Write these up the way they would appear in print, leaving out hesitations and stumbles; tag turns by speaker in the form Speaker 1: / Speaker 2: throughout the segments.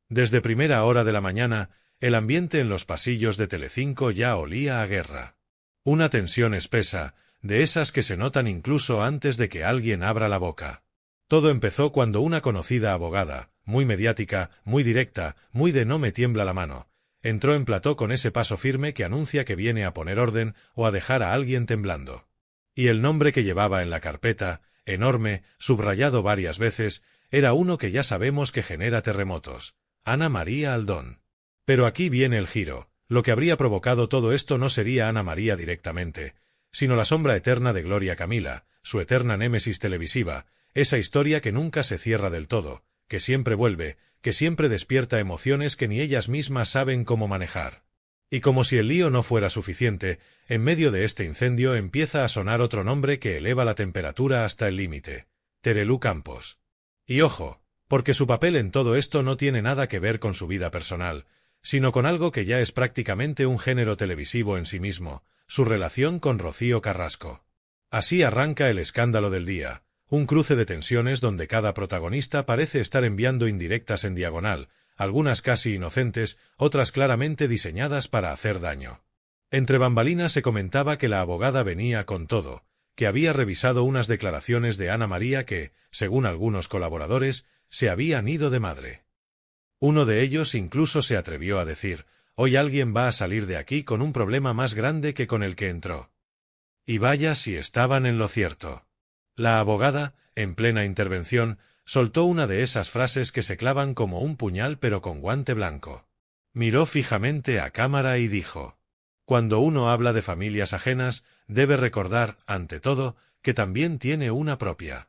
Speaker 1: Desde primera hora de la mañana, el ambiente en los pasillos de Telecinco ya olía a guerra. Una tensión espesa, de esas que se notan incluso antes de que alguien abra la boca. Todo empezó cuando una conocida abogada, muy mediática, muy directa, muy de no me tiembla la mano, entró en plató con ese paso firme que anuncia que viene a poner orden o a dejar a alguien temblando. Y el nombre que llevaba en la carpeta, enorme, subrayado varias veces, era uno que ya sabemos que genera terremotos: Ana María Aldón. Pero aquí viene el giro. Lo que habría provocado todo esto no sería Ana María directamente, sino la sombra eterna de Gloria Camila, su eterna némesis televisiva, esa historia que nunca se cierra del todo, que siempre vuelve, que siempre despierta emociones que ni ellas mismas saben cómo manejar. Y como si el lío no fuera suficiente, en medio de este incendio empieza a sonar otro nombre que eleva la temperatura hasta el límite: Terelú Campos. Y ojo, porque su papel en todo esto no tiene nada que ver con su vida personal, sino con algo que ya es prácticamente un género televisivo en sí mismo: su relación con Rocío Carrasco. Así arranca el escándalo del día, un cruce de tensiones donde cada protagonista parece estar enviando indirectas en diagonal, algunas casi inocentes, otras claramente diseñadas para hacer daño. Entre bambalinas se comentaba que la abogada venía con todo, que había revisado unas declaraciones de Ana María que, según algunos colaboradores, se habían ido de madre. Uno de ellos incluso se atrevió a decir: hoy alguien va a salir de aquí con un problema más grande que con el que entró. Y vaya si estaban en lo cierto. La abogada, en plena intervención, soltó una de esas frases que se clavan como un puñal pero con guante blanco. Miró fijamente a cámara y dijo: cuando uno habla de familias ajenas, debe recordar, ante todo, que también tiene una propia.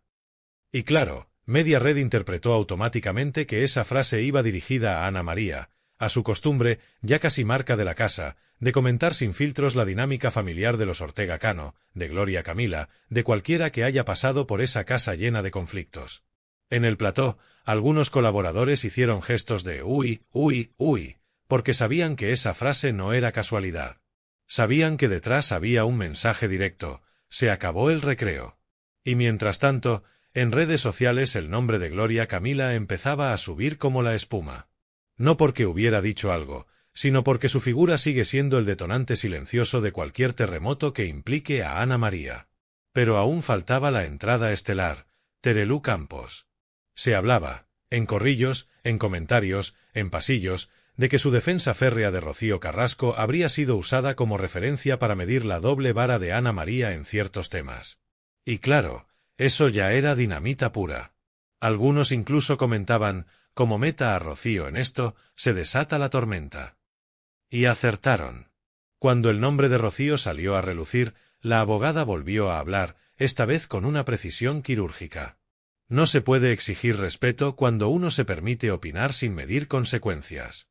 Speaker 1: Y claro, Media Red interpretó automáticamente que esa frase iba dirigida a Ana María, a su costumbre, ya casi marca de la casa, de comentar sin filtros la dinámica familiar de los Ortega Cano, de Gloria Camila, de cualquiera que haya pasado por esa casa llena de conflictos. En el plató, algunos colaboradores hicieron gestos de uy, uy, uy, porque sabían que esa frase no era casualidad. Sabían que detrás había un mensaje directo: se acabó el recreo. Y mientras tanto, en redes sociales el nombre de Gloria Camila empezaba a subir como la espuma. No porque hubiera dicho algo, sino porque su figura sigue siendo el detonante silencioso de cualquier terremoto que implique a Ana María. Pero aún faltaba la entrada estelar: Terelú Campos. Se hablaba, en corrillos, en comentarios, en pasillos, de que su defensa férrea de Rocío Carrasco habría sido usada como referencia para medir la doble vara de Ana María en ciertos temas. Y claro, eso ya era dinamita pura. Algunos incluso comentaban: como meta a Rocío en esto, se desata la tormenta. Y acertaron. Cuando el nombre de Rocío salió a relucir, la abogada volvió a hablar, esta vez con una precisión quirúrgica. No se puede exigir respeto cuando uno se permite opinar sin medir consecuencias.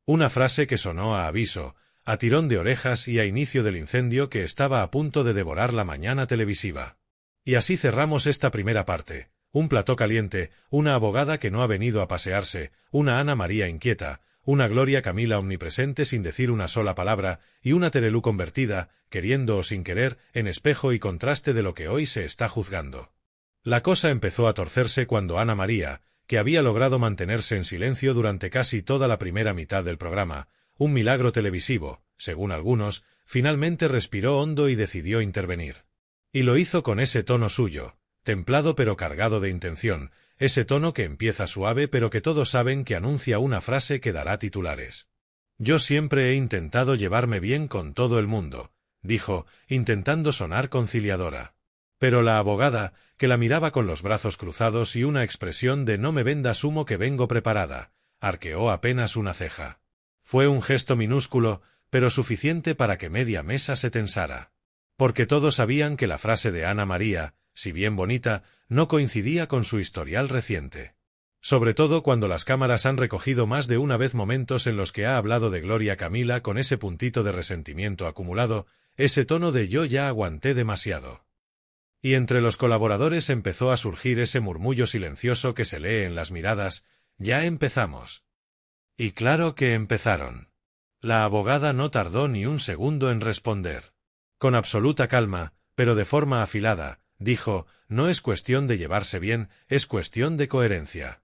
Speaker 1: Una frase que sonó a aviso, a tirón de orejas y a inicio del incendio que estaba a punto de devorar la mañana televisiva. Y así cerramos esta primera parte: un plató caliente, una abogada que no ha venido a pasearse, una Ana María inquieta, una Gloria Camila omnipresente sin decir una sola palabra, y una Terelú convertida, queriendo o sin querer, en espejo y contraste de lo que hoy se está juzgando. La cosa empezó a torcerse cuando Ana María, que había logrado mantenerse en silencio durante casi toda la primera mitad del programa, un milagro televisivo, según algunos, finalmente respiró hondo y decidió intervenir. Y lo hizo con ese tono suyo, templado pero cargado de intención, ese tono que empieza suave pero que todos saben que anuncia una frase que dará titulares. Yo siempre he intentado llevarme bien con todo el mundo, dijo, intentando sonar conciliadora. Pero la abogada, que la miraba con los brazos cruzados y una expresión de no me vendas humo que vengo preparada, arqueó apenas una ceja. Fue un gesto minúsculo, pero suficiente para que media mesa se tensara. Porque todos sabían que la frase de Ana María, si bien bonita, no coincidía con su historial reciente. Sobre todo cuando las cámaras han recogido más de una vez momentos en los que ha hablado de Gloria Camila con ese puntito de resentimiento acumulado, ese tono de yo ya aguanté demasiado. Y entre los colaboradores empezó a surgir ese murmullo silencioso que se lee en las miradas: ya empezamos. Y claro que empezaron. La abogada no tardó ni un segundo en responder. Con absoluta calma, pero de forma afilada, dijo: no es cuestión de llevarse bien, es cuestión de coherencia.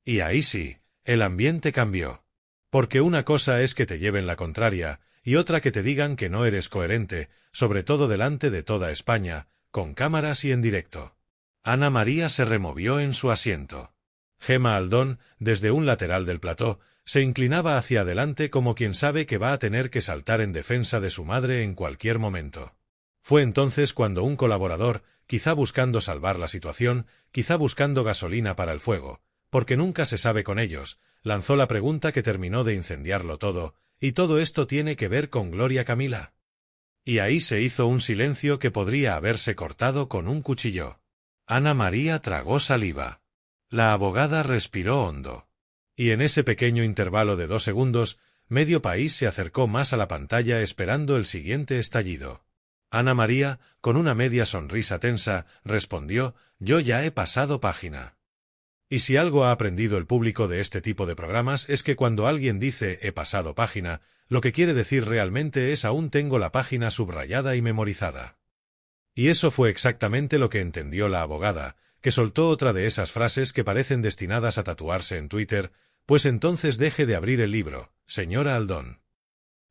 Speaker 1: Y ahí sí, El ambiente cambió. Porque una cosa es que te lleven la contraria, y otra que te digan que no eres coherente, sobre todo delante de toda España, con cámaras y en directo. Ana María se removió en su asiento. Gemma Aldón, desde un lateral del plató, se inclinaba hacia adelante como quien sabe que va a tener que saltar en defensa de su madre en cualquier momento. Fue entonces cuando un colaborador, quizá buscando salvar la situación, quizá buscando gasolina para el fuego, porque nunca se sabe con ellos, lanzó la pregunta que terminó de incendiarlo todo: ¿y todo esto tiene que ver con Gloria Camila? Y ahí se hizo un silencio que podría haberse cortado con un cuchillo. Ana María tragó saliva. La abogada respiró hondo. Y en ese pequeño intervalo de 2 segundos, medio país se acercó más a la pantalla esperando el siguiente estallido. Ana María, con una media sonrisa tensa, respondió: «Yo ya he pasado página». Y si algo ha aprendido el público de este tipo de programas es que cuando alguien dice «he pasado página», lo que quiere decir realmente es «aún tengo la página subrayada y memorizada». Y eso fue exactamente lo que entendió la abogada, que soltó otra de esas frases que parecen destinadas a tatuarse en Twitter: «Pues entonces deje de abrir el libro, señora Aldón».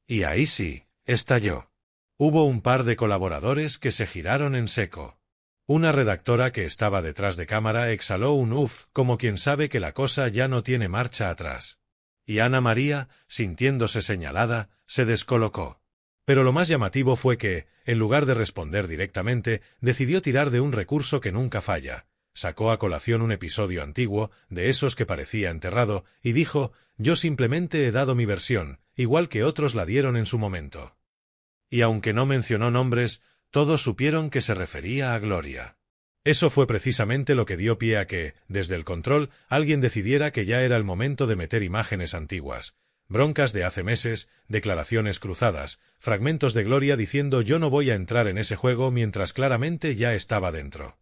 Speaker 1: Y ahí sí, estalló. Hubo un par de colaboradores que se giraron en seco. Una redactora que estaba detrás de cámara exhaló un uf, como quien sabe que la cosa ya no tiene marcha atrás. Y Ana María, sintiéndose señalada, se descolocó. Pero lo más llamativo fue que, en lugar de responder directamente, decidió tirar de un recurso que nunca falla. Sacó a colación un episodio antiguo, de esos que parecía enterrado, y dijo: «Yo simplemente he dado mi versión, igual que otros la dieron en su momento». Y aunque no mencionó nombres, todos supieron que se refería a Gloria. Eso fue precisamente lo que dio pie a que, desde el control, alguien decidiera que ya era el momento de meter imágenes antiguas, broncas de hace meses, declaraciones cruzadas, fragmentos de Gloria diciendo «yo no voy a entrar en ese juego» mientras claramente ya estaba dentro.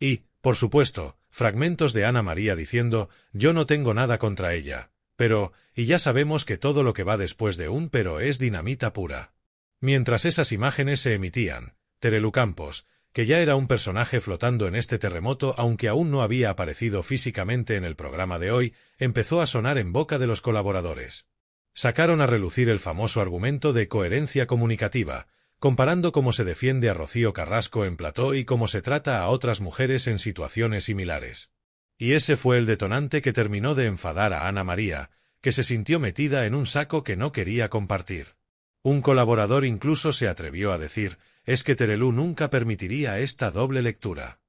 Speaker 1: Y, por supuesto, fragmentos de Ana María diciendo «yo no tengo nada contra ella, pero», y ya sabemos que todo lo que va después de un «pero» es dinamita pura. Mientras esas imágenes se emitían, Terelu Campos, que ya era un personaje flotando en este terremoto aunque aún no había aparecido físicamente en el programa de hoy, empezó a sonar en boca de los colaboradores. Sacaron a relucir el famoso argumento de coherencia comunicativa, comparando cómo se defiende a Rocío Carrasco en plató y cómo se trata a otras mujeres en situaciones similares. Y ese fue el detonante que terminó de enfadar a Ana María, que se sintió metida en un saco que no quería compartir. Un colaborador incluso se atrevió a decir: «es que Terelu nunca permitiría esta doble lectura».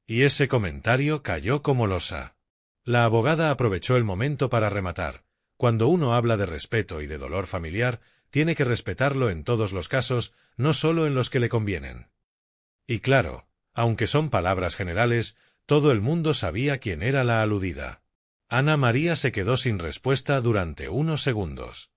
Speaker 1: Y ese comentario cayó como losa. La abogada aprovechó el momento para rematar: «Cuando uno habla de respeto y de dolor familiar, tiene que respetarlo en todos los casos, no solo en los que le convienen». Y claro, aunque son palabras generales, todo el mundo sabía quién era la aludida. Ana María se quedó sin respuesta durante unos segundos.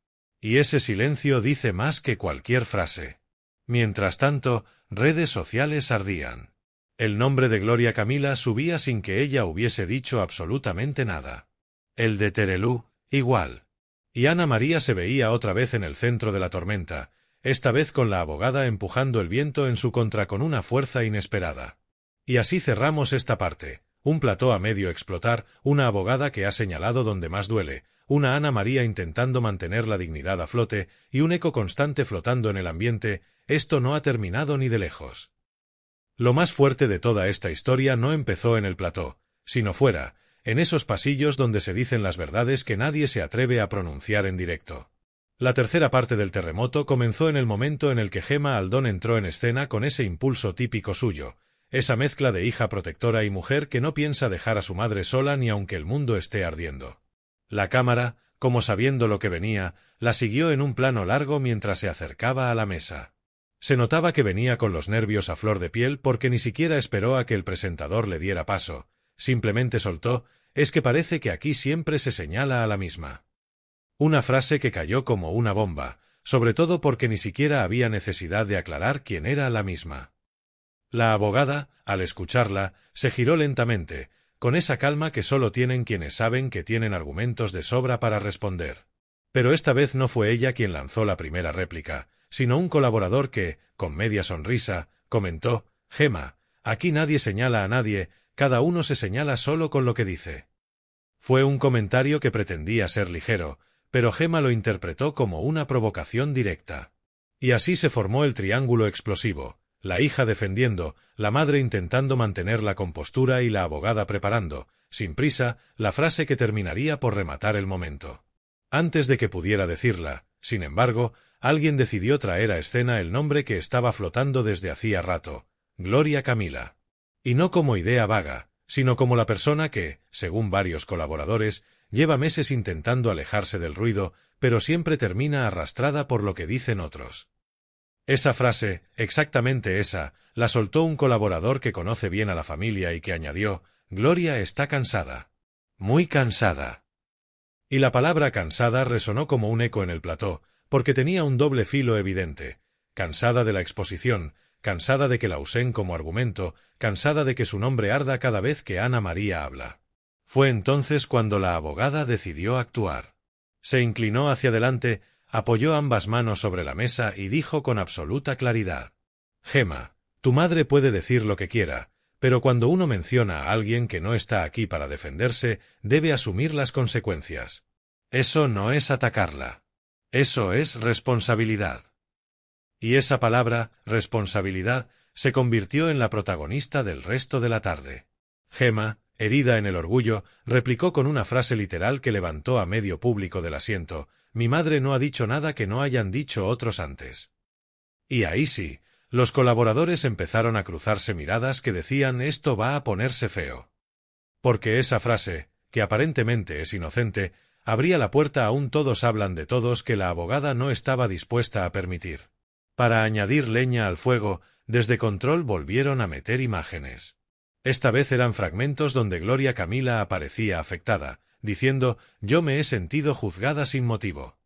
Speaker 1: Y ese silencio dice más que cualquier frase. Mientras tanto, redes sociales ardían. El nombre de Gloria Camila subía sin que ella hubiese dicho absolutamente nada. El de Terelu, igual. Y Ana María se veía otra vez en el centro de la tormenta, esta vez con la abogada empujando el viento en su contra con una fuerza inesperada. Y así cerramos esta parte. Un plató a medio explotar, una abogada que ha señalado donde más duele, una Ana María intentando mantener la dignidad a flote y un eco constante flotando en el ambiente. Esto no ha terminado ni de lejos. Lo más fuerte de toda esta historia no empezó en el plató, sino fuera, en esos pasillos donde se dicen las verdades que nadie se atreve a pronunciar en directo. La tercera parte del terremoto comenzó en el momento en el que Gemma Aldón entró en escena con ese impulso típico suyo, esa mezcla de hija protectora y mujer que no piensa dejar a su madre sola ni aunque el mundo esté ardiendo. La cámara, como sabiendo lo que venía, la siguió en un plano largo mientras se acercaba a la mesa. Se notaba que venía con los nervios a flor de piel porque ni siquiera esperó a que el presentador le diera paso, simplemente soltó: «es que parece que aquí siempre se señala a la misma». Una frase que cayó como una bomba, sobre todo porque ni siquiera había necesidad de aclarar quién era la misma. La abogada, al escucharla, se giró lentamente, con esa calma que solo tienen quienes saben que tienen argumentos de sobra para responder. Pero esta vez no fue ella quien lanzó la primera réplica, sino un colaborador que, con media sonrisa, comentó: «Gemma, aquí nadie señala a nadie, cada uno se señala solo con lo que dice». Fue un comentario que pretendía ser ligero, pero Gemma lo interpretó como una provocación directa. Y así se formó el triángulo explosivo, la hija defendiendo, la madre intentando mantener la compostura y la abogada preparando, sin prisa, la frase que terminaría por rematar el momento. Antes de que pudiera decirla, sin embargo, alguien decidió traer a escena el nombre que estaba flotando desde hacía rato, Gloria Camila. Y no como idea vaga, sino como la persona que, según varios colaboradores, lleva meses intentando alejarse del ruido, pero siempre termina arrastrada por lo que dicen otros. Esa frase, exactamente esa, la soltó un colaborador que conoce bien a la familia y que añadió: Gloria está cansada. Muy cansada. Y la palabra cansada resonó como un eco en el plató, porque tenía un doble filo evidente: cansada de la exposición, cansada de que la usen como argumento, cansada de que su nombre arda cada vez que Ana María habla. Fue entonces cuando la abogada decidió actuar. Se inclinó hacia adelante, apoyó ambas manos sobre la mesa y dijo con absoluta claridad: Gemma, tu madre puede decir lo que quiera, pero cuando uno menciona a alguien que no está aquí para defenderse, debe asumir las consecuencias. Eso no es atacarla. Eso es responsabilidad. Y esa palabra, responsabilidad, se convirtió en la protagonista del resto de la tarde. Gemma, herida en el orgullo, replicó con una frase literal que levantó a medio público del asiento: mi madre no ha dicho nada que no hayan dicho otros antes. Y ahí sí, los colaboradores empezaron a cruzarse miradas que decían: esto va a ponerse feo. Porque esa frase, que aparentemente es inocente, abría la puerta a un todos hablan de todos que la abogada no estaba dispuesta a permitir. Para añadir leña al fuego, desde Control volvieron a meter imágenes. Esta vez eran fragmentos donde Gloria Camila aparecía afectada, diciendo: yo me he sentido juzgada sin motivo.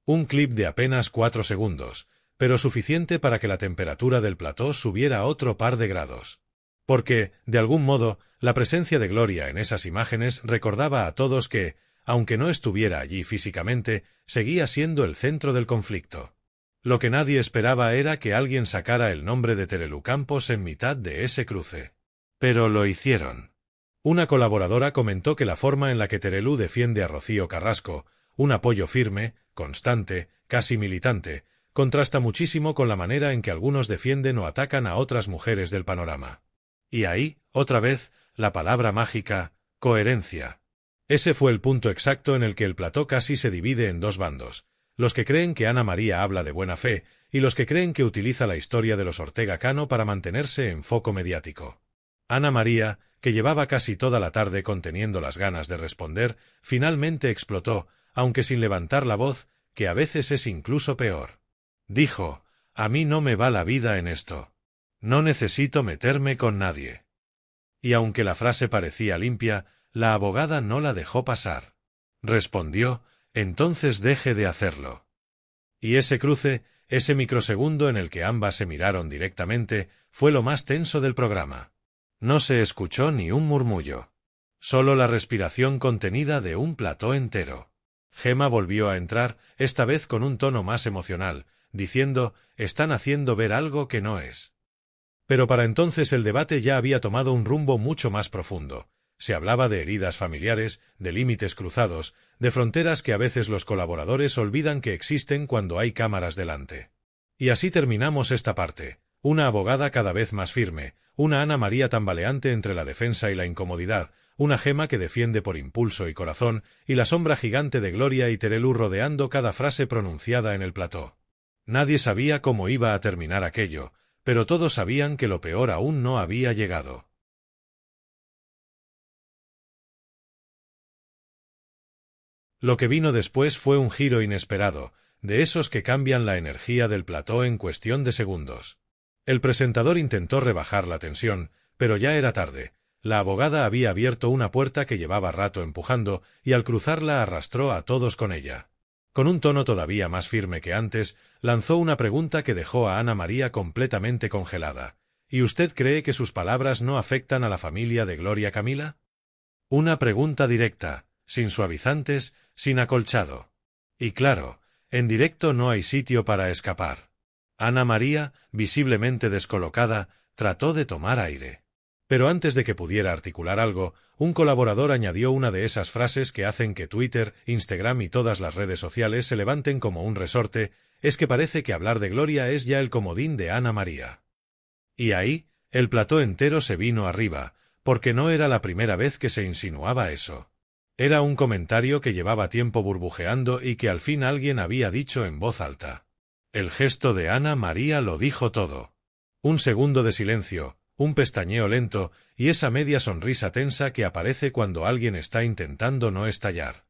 Speaker 1: Un clip de apenas 4 segundos, pero suficiente para que la temperatura del plató subiera otro par de grados. Porque, de algún modo, la presencia de Gloria en esas imágenes recordaba a todos que, aunque no estuviera allí físicamente, seguía siendo el centro del conflicto. Lo que nadie esperaba era que alguien sacara el nombre de Terelu Campos en mitad de ese cruce. Pero lo hicieron. Una colaboradora comentó que la forma en la que Terelu defiende a Rocío Carrasco, un apoyo firme, constante, casi militante, contrasta muchísimo con la manera en que algunos defienden o atacan a otras mujeres del panorama. Y ahí, otra vez, la palabra mágica: coherencia. Ese fue el punto exacto en el que el plató casi se divide en dos bandos: los que creen que Ana María habla de buena fe y los que creen que utiliza la historia de los Ortega Cano para mantenerse en foco mediático. Ana María, que llevaba casi toda la tarde conteniendo las ganas de responder, finalmente explotó, aunque sin levantar la voz, que a veces es incluso peor. Dijo: a mí no me va la vida en esto. No necesito meterme con nadie. Y aunque la frase parecía limpia, la abogada no la dejó pasar. Respondió: entonces deje de hacerlo. Y ese cruce, ese microsegundo en el que ambas se miraron directamente, fue lo más tenso del programa. No se escuchó ni un murmullo. Solo la respiración contenida de un plató entero. Gemma volvió a entrar, esta vez con un tono más emocional, diciendo: están haciendo ver algo que no es. Pero para entonces el debate ya había tomado un rumbo mucho más profundo. Se hablaba de heridas familiares, de límites cruzados, de fronteras que a veces los colaboradores olvidan que existen cuando hay cámaras delante. Y así terminamos esta parte. Una abogada cada vez más firme, una Ana María tambaleante entre la defensa y la incomodidad, una Gemma que defiende por impulso y corazón, y la sombra gigante de Gloria y Terelu rodeando cada frase pronunciada en el plató. Nadie sabía cómo iba a terminar aquello, pero todos sabían que lo peor aún no había llegado. Lo que vino después fue un giro inesperado, de esos que cambian la energía del plató en cuestión de segundos. El presentador intentó rebajar la tensión, pero ya era tarde. La abogada había abierto una puerta que llevaba rato empujando, y al cruzarla arrastró a todos con ella. Con un tono todavía más firme que antes, lanzó una pregunta que dejó a Ana María completamente congelada. ¿Y usted cree que sus palabras no afectan a la familia de Gloria Camila? Una pregunta directa, sin suavizantes, sin acolchado. Y claro, en directo no hay sitio para escapar. Ana María, visiblemente descolocada, trató de tomar aire. Pero antes de que pudiera articular algo, un colaborador añadió una de esas frases que hacen que Twitter, Instagram y todas las redes sociales se levanten como un resorte: es que parece que hablar de Gloria es ya el comodín de Ana María. Y ahí, el plató entero se vino arriba, porque no era la primera vez que se insinuaba eso. Era un comentario que llevaba tiempo burbujeando y que al fin alguien había dicho en voz alta. El gesto de Ana María lo dijo todo. Un segundo de silencio, un pestañeo lento y esa media sonrisa tensa que aparece cuando alguien está intentando no estallar.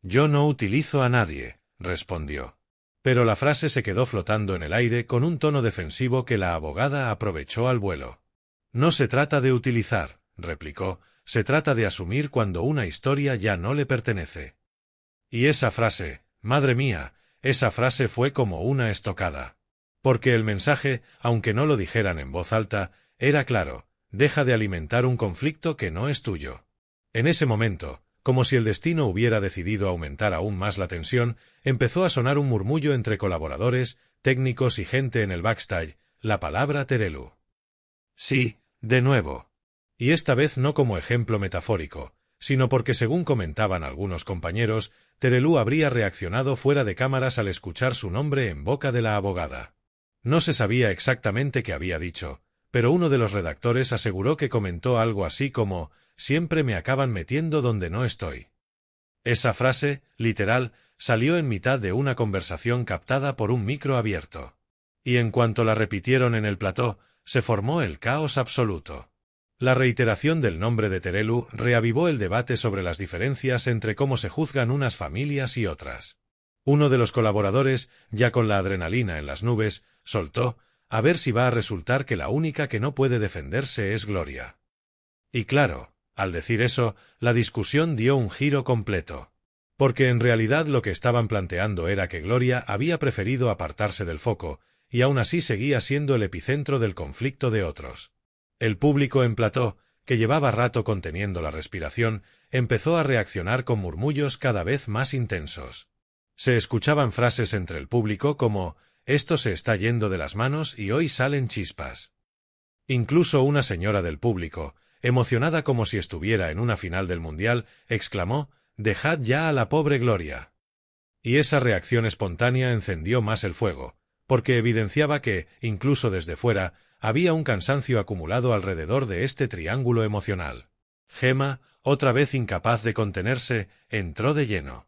Speaker 1: «Yo no utilizo a nadie», respondió. Pero la frase se quedó flotando en el aire con un tono defensivo que la abogada aprovechó al vuelo. «No se trata de utilizar», replicó, «se trata de asumir cuando una historia ya no le pertenece». Y esa frase, madre mía, esa frase fue como una estocada. Porque el mensaje, aunque no lo dijeran en voz alta, era claro: deja de alimentar un conflicto que no es tuyo. En ese momento, como si el destino hubiera decidido aumentar aún más la tensión, empezó a sonar un murmullo entre colaboradores, técnicos y gente en el backstage: la palabra Terelu. Sí, de nuevo. Y esta vez no como ejemplo metafórico, sino porque, según comentaban algunos compañeros, Terelu habría reaccionado fuera de cámaras al escuchar su nombre en boca de la abogada. No se sabía exactamente qué había dicho, pero uno de los redactores aseguró que comentó algo así como: «siempre me acaban metiendo donde no estoy». Esa frase, literal, salió en mitad de una conversación captada por un micro abierto. Y en cuanto la repitieron en el plató, se formó el caos absoluto. La reiteración del nombre de Terelu reavivó el debate sobre las diferencias entre cómo se juzgan unas familias y otras. Uno de los colaboradores, ya con la adrenalina en las nubes, soltó: «a ver si va a resultar que la única que no puede defenderse es Gloria». Y claro, al decir eso, la discusión dio un giro completo. Porque en realidad lo que estaban planteando era que Gloria había preferido apartarse del foco, y aún así seguía siendo el epicentro del conflicto de otros. El público en plató, que llevaba rato conteniendo la respiración, empezó a reaccionar con murmullos cada vez más intensos. Se escuchaban frases entre el público como: «esto se está yendo de las manos y hoy salen chispas». Incluso una señora del público, emocionada como si estuviera en una final del mundial, exclamó: «dejad ya a la pobre Gloria». Y esa reacción espontánea encendió más el fuego, porque evidenciaba que, incluso desde fuera, había un cansancio acumulado alrededor de este triángulo emocional. Gemma, otra vez incapaz de contenerse, entró de lleno.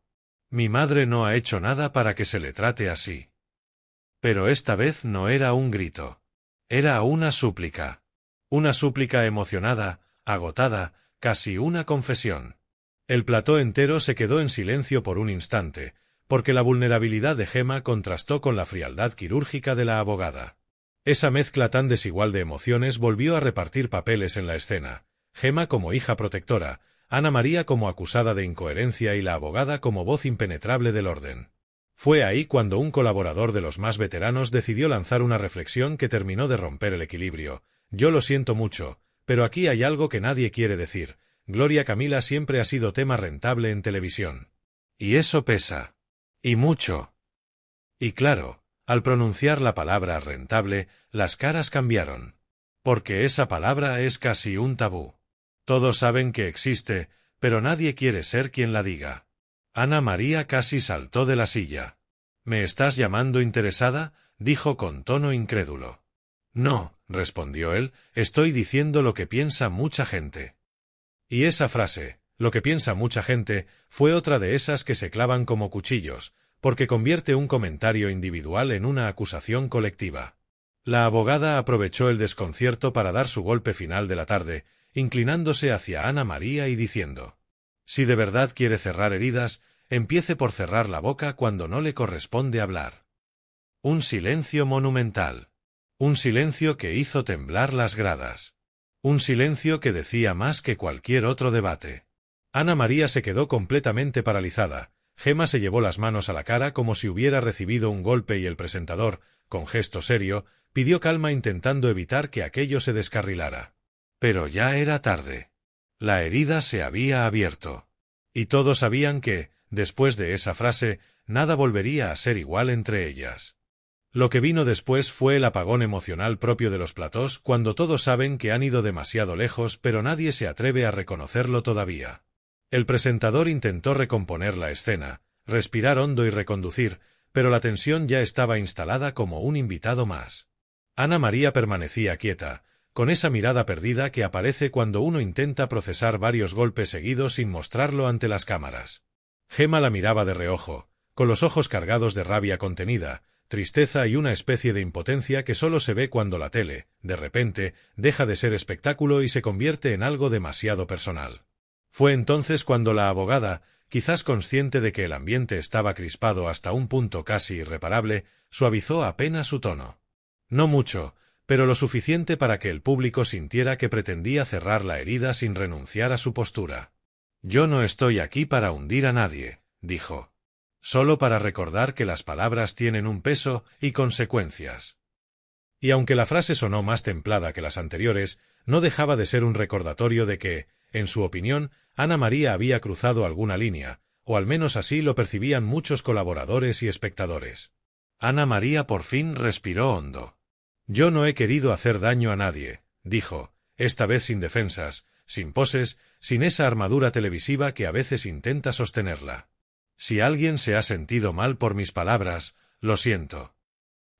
Speaker 1: «Mi madre no ha hecho nada para que se le trate así». Pero esta vez no era un grito. Era una súplica. Una súplica emocionada, agotada, casi una confesión. El plató entero se quedó en silencio por un instante, porque la vulnerabilidad de Gemma contrastó con la frialdad quirúrgica de la abogada. Esa mezcla tan desigual de emociones volvió a repartir papeles en la escena: Gemma como hija protectora, Ana María como acusada de incoherencia y la abogada como voz impenetrable del orden. Fue ahí cuando un colaborador de los más veteranos decidió lanzar una reflexión que terminó de romper el equilibrio: «Yo lo siento mucho, pero aquí hay algo que nadie quiere decir. Gloria Camila siempre ha sido tema rentable en televisión. Y eso pesa. Y mucho». Y claro, al pronunciar la palabra rentable, las caras cambiaron. Porque esa palabra es casi un tabú. Todos saben que existe, pero nadie quiere ser quien la diga. Ana María casi saltó de la silla. «¿Me estás llamando interesada?», dijo con tono incrédulo. «No», respondió él, «estoy diciendo lo que piensa mucha gente». Y esa frase, «lo que piensa mucha gente», fue otra de esas que se clavan como cuchillos, porque convierte un comentario individual en una acusación colectiva. La abogada aprovechó el desconcierto para dar su golpe final de la tarde, inclinándose hacia Ana María y diciendo: «Si de verdad quiere cerrar heridas, empiece por cerrar la boca cuando no le corresponde hablar». Un silencio monumental. Un silencio que hizo temblar las gradas. Un silencio que decía más que cualquier otro debate. Ana María se quedó completamente paralizada. Gemma se llevó las manos a la cara como si hubiera recibido un golpe y el presentador, con gesto serio, pidió calma intentando evitar que aquello se descarrilara. Pero ya era tarde. La herida se había abierto. Y todos sabían que, después de esa frase, nada volvería a ser igual entre ellas. Lo que vino después fue el apagón emocional propio de los platós cuando todos saben que han ido demasiado lejos pero nadie se atreve a reconocerlo todavía. El presentador intentó recomponer la escena, respirar hondo y reconducir, pero la tensión ya estaba instalada como un invitado más. Ana María permanecía quieta, con esa mirada perdida que aparece cuando uno intenta procesar varios golpes seguidos sin mostrarlo ante las cámaras. Gemma la miraba de reojo, con los ojos cargados de rabia contenida, tristeza y una especie de impotencia que solo se ve cuando la tele, de repente, deja de ser espectáculo y se convierte en algo demasiado personal. Fue entonces cuando la abogada, quizás consciente de que el ambiente estaba crispado hasta un punto casi irreparable, suavizó apenas su tono. No mucho, pero lo suficiente para que el público sintiera que pretendía cerrar la herida sin renunciar a su postura. «Yo no estoy aquí para hundir a nadie», dijo. «Solo para recordar que las palabras tienen un peso y consecuencias». Y aunque la frase sonó más templada que las anteriores, no dejaba de ser un recordatorio de que, en su opinión, Ana María había cruzado alguna línea, o al menos así lo percibían muchos colaboradores y espectadores. Ana María por fin respiró hondo. «Yo no he querido hacer daño a nadie», dijo, esta vez sin defensas, sin poses, sin esa armadura televisiva que a veces intenta sostenerla. «Si alguien se ha sentido mal por mis palabras, lo siento».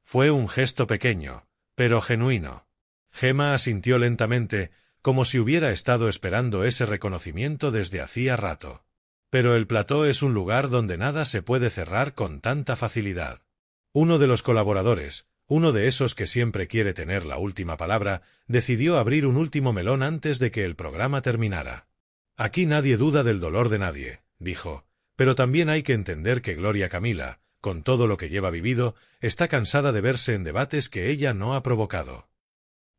Speaker 1: Fue un gesto pequeño, pero genuino. Gemma asintió lentamente, como si hubiera estado esperando ese reconocimiento desde hacía rato. Pero el plató es un lugar donde nada se puede cerrar con tanta facilidad. Uno de los colaboradores, uno de esos que siempre quiere tener la última palabra, decidió abrir un último melón antes de que el programa terminara. «Aquí nadie duda del dolor de nadie», dijo, «pero también hay que entender que Gloria Camila, con todo lo que lleva vivido, está cansada de verse en debates que ella no ha provocado».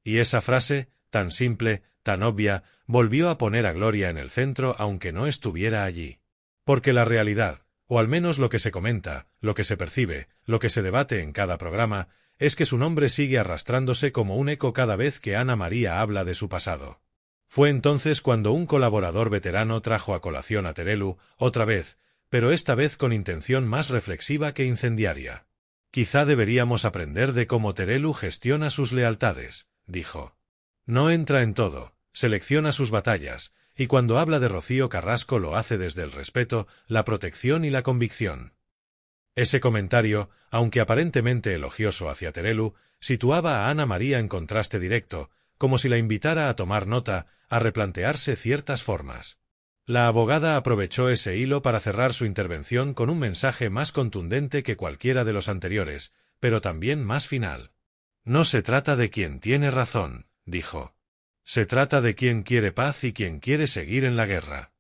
Speaker 1: Y esa frase, tan simple, tan obvia, volvió a poner a Gloria en el centro aunque no estuviera allí. Porque la realidad, o al menos lo que se comenta, lo que se percibe, lo que se debate en cada programa, es que su nombre sigue arrastrándose como un eco cada vez que Ana María habla de su pasado. Fue entonces cuando un colaborador veterano trajo a colación a Terelu, otra vez, pero esta vez con intención más reflexiva que incendiaria. «Quizá deberíamos aprender de cómo Terelu gestiona sus lealtades», dijo. «No entra en todo, selecciona sus batallas, y cuando habla de Rocío Carrasco lo hace desde el respeto, la protección y la convicción». Ese comentario, aunque aparentemente elogioso hacia Terelu, situaba a Ana María en contraste directo, como si la invitara a tomar nota, a replantearse ciertas formas. La abogada aprovechó ese hilo para cerrar su intervención con un mensaje más contundente que cualquiera de los anteriores, pero también más final. «No se trata de quien tiene razón», dijo. «Se trata de quien quiere paz y quien quiere seguir en la guerra».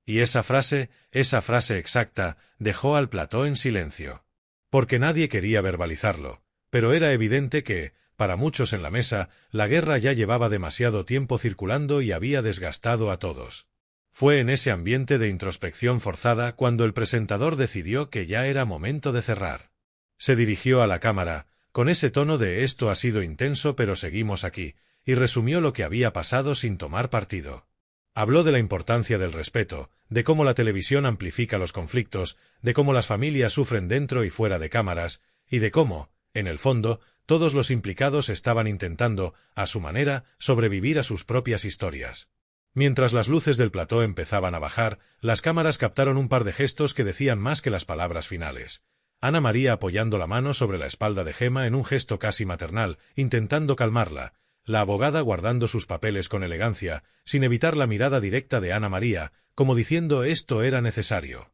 Speaker 1: Y esa frase exacta, dejó al plató en silencio. Porque nadie quería verbalizarlo, pero era evidente que, para muchos en la mesa, la guerra ya llevaba demasiado tiempo circulando y había desgastado a todos. Fue en ese ambiente de introspección forzada cuando el presentador decidió que ya era momento de cerrar. Se dirigió a la cámara, con ese tono de «esto ha sido intenso pero seguimos aquí», y resumió lo que había pasado sin tomar partido. Habló de la importancia del respeto, de cómo la televisión amplifica los conflictos, de cómo las familias sufren dentro y fuera de cámaras, y de cómo, en el fondo, todos los implicados estaban intentando, a su manera, sobrevivir a sus propias historias. Mientras las luces del plató empezaban a bajar, las cámaras captaron un par de gestos que decían más que las palabras finales. Ana María apoyando la mano sobre la espalda de Gemma en un gesto casi maternal, intentando calmarla, la abogada guardando sus papeles con elegancia, sin evitar la mirada directa de Ana María, como diciendo esto era necesario.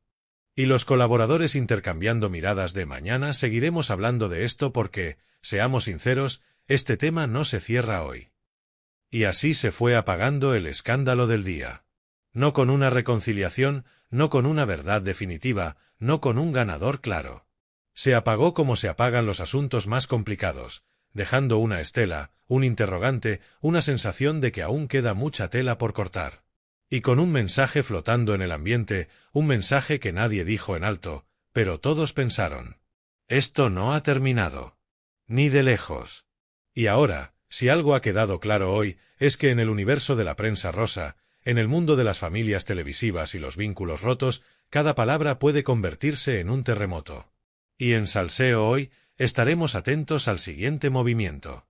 Speaker 1: Y los colaboradores intercambiando miradas de «mañana seguiremos hablando de esto porque, seamos sinceros, este tema no se cierra hoy». Y así se fue apagando el escándalo del día. No con una reconciliación, no con una verdad definitiva, no con un ganador claro. Se apagó como se apagan los asuntos más complicados, dejando una estela, un interrogante, una sensación de que aún queda mucha tela por cortar. Y con un mensaje flotando en el ambiente, un mensaje que nadie dijo en alto, pero todos pensaron. Esto no ha terminado. Ni de lejos. Y ahora, si algo ha quedado claro hoy, es que en el universo de la prensa rosa, en el mundo de las familias televisivas y los vínculos rotos, cada palabra puede convertirse en un terremoto. Y en Salseo hoy, Estaremos atentos al siguiente movimiento.